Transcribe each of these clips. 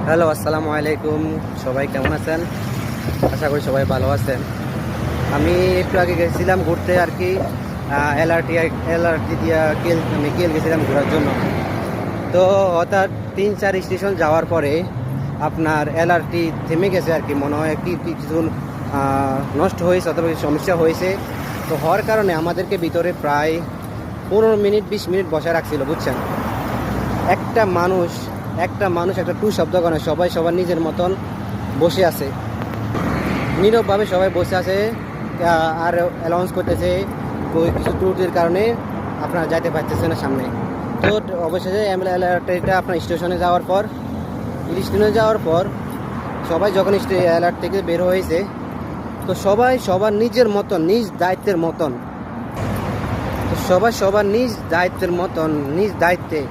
Hello, আসসালামু আলাইকুম। সবাই কেমন আছেন? আশা করি সবাই ভালো আছেন। আমি একটু আগে গেছিলাম ঘুরতে আর কি। এলআরটি দিয়া আমি কেল গেছিলাম ঘোরার জন্য। তো হঠাৎ 3-4 স্টেশন যাওয়ার পরে আপনার এলআরটি থেমে গেছে আর কি। মনে হয় কি কিছু নষ্ট হয়েছে অথবা কিছু সমস্যা হয়েছে। তো হওয়ার কারণে আমাদেরকে ভিতরে প্রায় 15-20 মিনিট বসে রাখছিল, বুঝছেন। একটা মানুষ একটা টু শব্দ করে, সবাই সবার নিজের মতন বসে আছে, নীরবভাবে সবাই বসে আছে। আর অ্যালাউন্স করতেছে কিছু ত্রুটির কারণে আপনারা যাইতে পারতেছে না সামনে। তো অবশেষে ট্রেনটা আপনার স্টেশনে যাওয়ার পর সবাই যখন অ্যালার্ট থেকে বের হয়েছে, তো সবাই সবার নিজের মতন নিজ দায়িত্বের মতন নিজ দায়িত্বে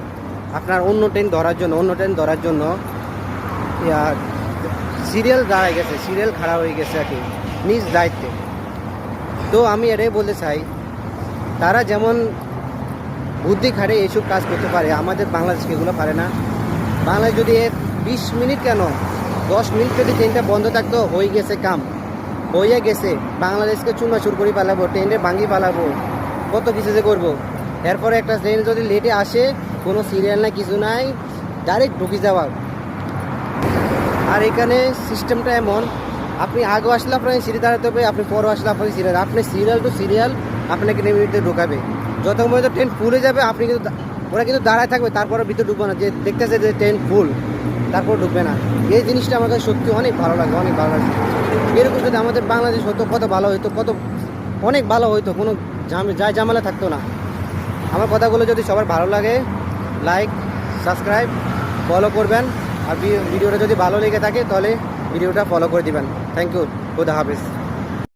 আপনার অন্য ট্রেন ধরার জন্য সিরিয়াল খাড়া হয়ে গেছে আর কি, নিজ দায়িত্বে। তো আমি এটাই বলতে চাই, তারা যেমন বুদ্ধি খাটে এইসব কাজ করতে পারে, আমাদের বাংলাদেশকে এগুলো পারে না। বাংলাদেশ যদি 20 মিনিট কেন 10 মিনিট যদি ট্রেনটা বন্ধ থাকতো, হয়ে গেছে বাংলাদেশকে চুরমাচুর করে পালাবো, ট্রেনে ভাঙি পালাবো, কত কিছু যে করবো। এরপরে একটা ট্রেন যদি লেটে আসে, কোনো সিরিয়াল নাই, কিছু নাই, ডাইরেক্ট ঢুকে যাওয়া। আর এখানে সিস্টেমটা এমন, আপনি আগে আসলে আপনাকে সিঁড়ি দাঁড়াতে হবে, আপনি পরে আসলে আপনাকে সিরিয়াল টু সিরিয়াল আপনাকে নেমে ঢোকাবে। যতক্ষণ পর্যন্ত ট্রেন ফুলে যাবে ওরা কিন্তু দাঁড়ায় থাকবে, তারপরে ভিতরে ঢুকবে না, যে দেখতেছে যে ট্রেন ফুল, তারপর ঢুকবে না। এই জিনিসটা আমাদের সত্যি অনেক ভালো লাগে। এরকম যদি আমাদের বাংলাদেশ হতো, কত ভালো হতো, অনেক ভালো হতো, কোনো ঝামেলা থাকতো না। আমার কথাগুলো যদি সবার ভালো লাগে, লাইক, সাবস্ক্রাইব, ফলো করবেন। আর ভিডিওটা যদি ভালো লেগে থাকে তাহলে ভিডিওটা ফলো করে দিবেন। Thank you. খুদা হাফেজ।